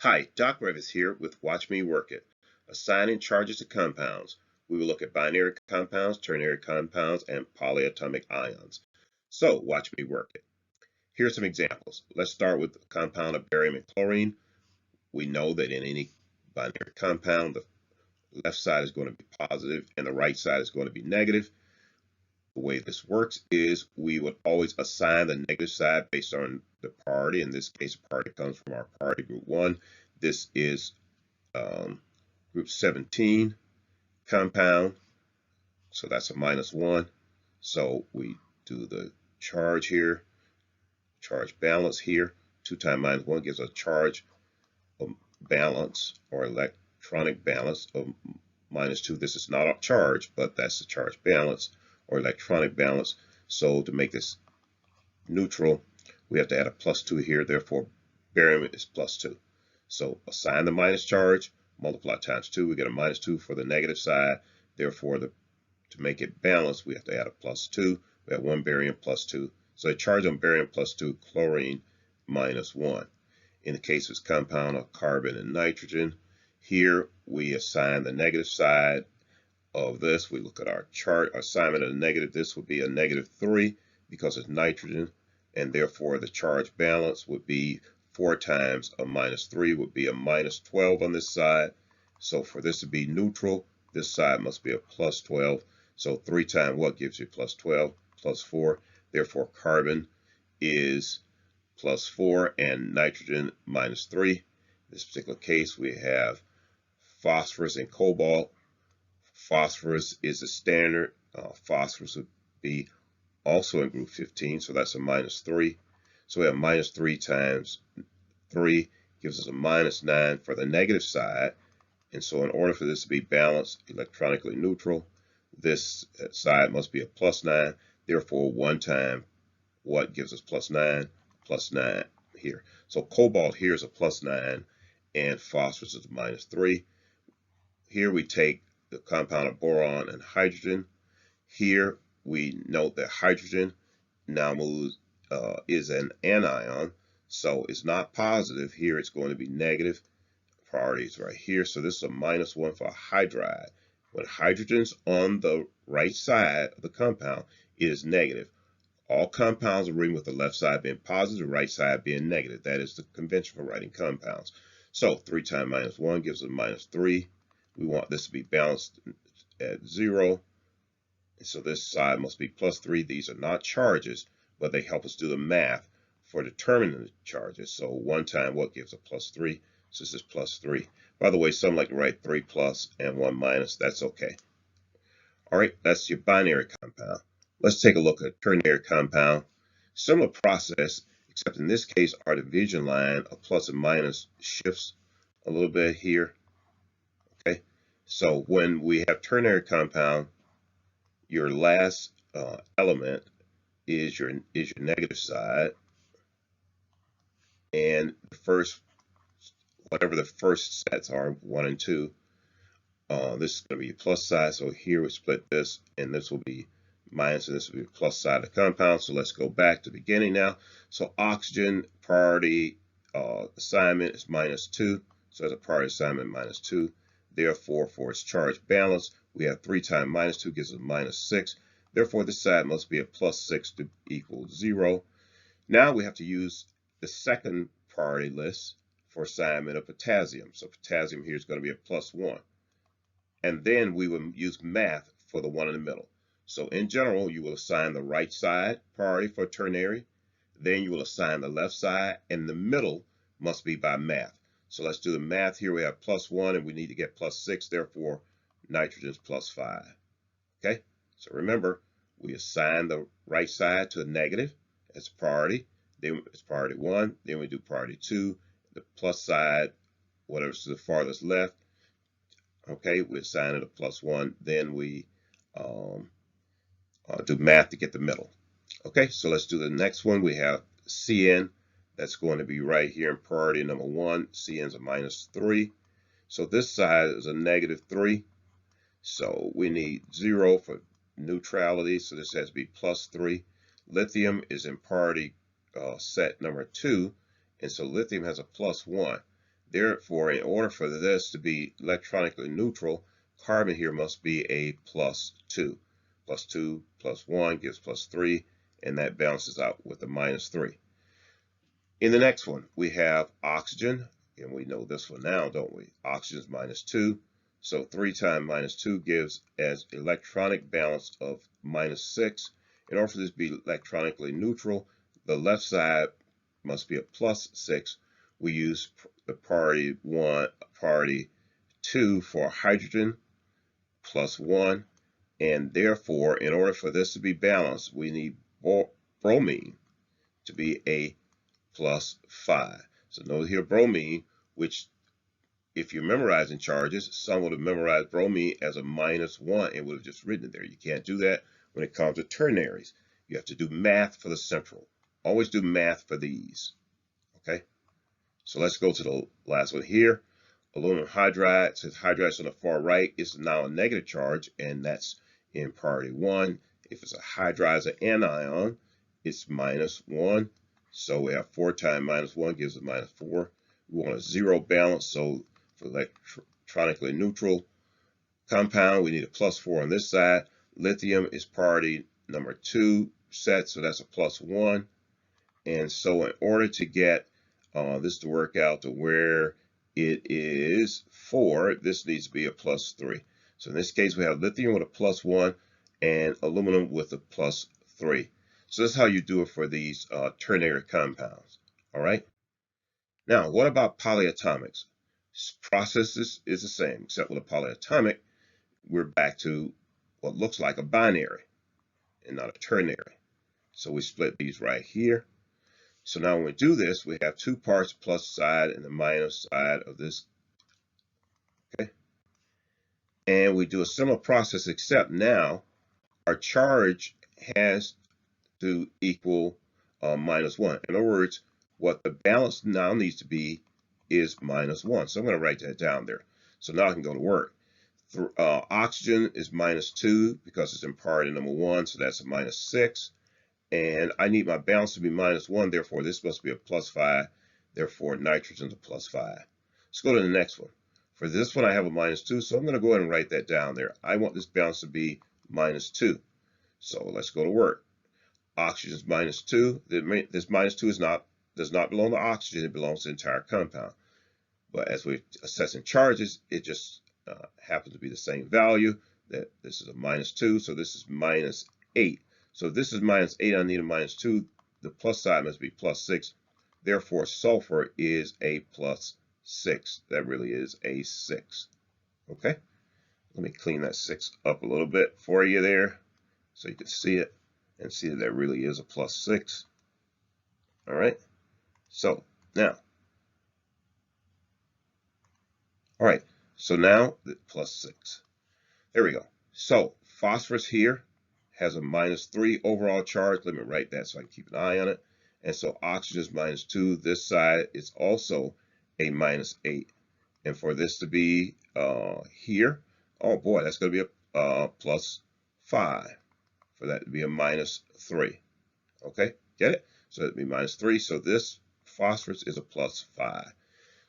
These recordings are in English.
Hi, Doc Revis here with Watch Me Work It. Assigning charges to compounds. We will look at binary compounds, ternary compounds, and polyatomic ions. So, watch me work it. Here are some examples. Let's start with the compound of barium and chlorine. We know that in any binary compound, the left side is going to be positive and the right side is going to be negative. The way this works is we would always assign the negative side based on the priority. In this case, priority comes from our priority group 1. This is group 17 compound, so that's a -1. So we do the charge here, charge balance here. 2 times -1 gives a charge balance or electronic balance of -2. This is not a charge, but that's the charge balance or electronic balance. So to make this neutral, we have to add a +2 here. Therefore, barium is +2. So assign the minus charge, multiply times 2. We get a -2 for the negative side. Therefore, to make it balanced, we have to add a +2. We have 1 barium +2. So a charge on barium +2, chlorine -1. In the case of this compound of carbon and nitrogen, here we assign the negative side of this. We look at our chart, assignment of the negative. This would be a -3 because it's nitrogen, and therefore the charge balance would be 4 times a -3 would be a -12 on this side. So for this to be neutral, this side must be a +12. So 3 times what gives you +12? +4. Therefore carbon is +4 and nitrogen -3. In this particular case, we have phosphorus and cobalt. Phosphorus is the standard. Phosphorus would be also in group 15, so that's a -3. So we have -3 times 3 gives us a -9 for the negative side. And so in order for this to be balanced, electronically neutral, this side must be a +9. Therefore, 1 time what gives us +9? +9 here. So cobalt here is a +9 and phosphorus is a -3. Here we take the compound of boron and hydrogen. Here we note that hydrogen now moves is an anion, so it's not positive. Here it's going to be negative. Priority is right here, so this is a -1 for hydride. When hydrogen's on the right side of the compound, it is negative. All compounds are written with the left side being positive, the right side being negative. That is the convention for writing compounds. So 3 times -1 gives us -3. We want this to be balanced at 0. So this side must be +3. These are not charges, but they help us do the math for determining the charges. So 1 time what gives a +3? So this is +3. By the way, some like to write 3 plus and 1 minus. That's okay. All right, that's your binary compound. Let's take a look at ternary compound. Similar process, except in this case, our division line of plus and minus shifts a little bit here. Okay, so when we have ternary compound, your last element is your negative side, and the first, whatever the first sets are, 1 and 2, this is going to be your plus side. So here we split this, and this will be minus, and this will be the plus side of the compound. So let's go back to the beginning now. So oxygen priority assignment is -2. So as a priority assignment, -2. Therefore, for its charge balance, we have 3 times -2 gives us -6. Therefore, this side must be a +6 to equal 0. Now we have to use the second priority list for assignment of potassium. So potassium here is going to be a +1. And then we will use math for the one in the middle. So in general, you will assign the right side priority for ternary. Then you will assign the left side, and the middle must be by math. So let's do the math here. We have +1, and we need to get +6. Therefore, nitrogen is +5. Okay? So remember, we assign the right side to a negative as priority. Then it's priority 1. Then we do priority 2. The plus side, whatever's to the farthest left. Okay, we assign it a +1. Then we do math to get the middle. Okay, so let's do the next one. We have CN. That's going to be right here in priority number 1. CN's a -3. So this side is a -3. So we need 0 for neutrality. So this has to be +3. Lithium is in priority set number 2. And so lithium has a +1. Therefore, in order for this to be electronically neutral, carbon here must be a +2. +2 plus 1 gives +3, and that balances out with a -3. In the next one, we have oxygen, and we know this one now, don't we? Oxygen is -2, so 3 times -2 gives as electronic balance of -6. In order for this to be electronically neutral, the left side must be a +6. We use the priority 2 for hydrogen, +1, and therefore, in order for this to be balanced, we need bromine to be a +5. So note here bromine, which if you're memorizing charges, some would have memorized bromine as a -1 and would have just written it there. You can't do that when it comes to tertiaries. You have to do math for the central. Always do math for these. Okay? So let's go to the last one here. Aluminum hydride, since hydride's on the far right, is now a negative charge, and that's in priority 1. If it's a hydride as an anion, it's -1. So we have 4 times -1 gives us -4. We want a zero balance, so for electronically neutral compound, we need a +4 on this side. Lithium is priority number 2 set, so that's a +1. And so in order to get this to work out to where it is 4, this needs to be a +3. So in this case, we have lithium with a +1 and aluminum with a +3. So that's how you do it for these ternary compounds. All right. Now, what about polyatomics? Process is the same, except with a polyatomic, we're back to what looks like a binary and not a ternary. So we split these right here. So now when we do this, we have 2 parts, plus side and the minus side of this. Okay. And we do a similar process, except now our charge has to equal -1. In other words, what the balance now needs to be is -1. So I'm going to write that down there. So now I can go to work. Oxygen is -2 because it's in priority number 1, so that's a -6. And I need my balance to be -1, therefore this must be a +5, therefore nitrogen's a +5. Let's go to the next one. For this one I have a -2, so I'm going to go ahead and write that down there. I want this balance to be -2. So let's go to work. Oxygen is -2. This -2 does not belong to oxygen, it belongs to the entire compound. But as we're assessing charges, it just happens to be the same value. That this is a -2, so this is -8. So if this is -8, I need a -2. The plus side must be +6. Therefore, sulfur is a +6. That really is a 6. Okay? Let me clean that 6 up a little bit for you there so you can see it and see that that really is a +6. All right? So now, all right. So now the +6. There we go. So phosphorus here has a -3 overall charge. Let me write that so I can keep an eye on it. And so oxygen is -2. This side is also a -8. And for this to be here, oh boy, that's going to be a +5. For that to be a -3. Okay, get it? So it'd be -3. So this phosphorus is a +5.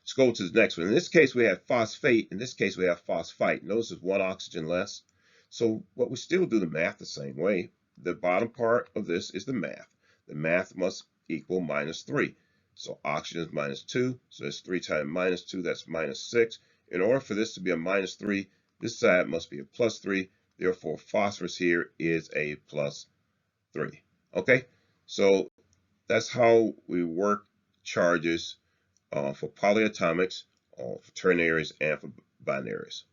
Let's go to the next one. In this case, we have phosphate. In this case, we have phosphite. Notice there's 1 oxygen less. So what we still do the math the same way. The bottom part of this is the math. The math must equal -3. So oxygen is -2. So that's 3 times -2. That's -6. In order for this to be a -3, this side must be a +3. Therefore, phosphorus here is a +3. Okay? So that's how we work charges for polyatomics, for ternaries, and for binaries.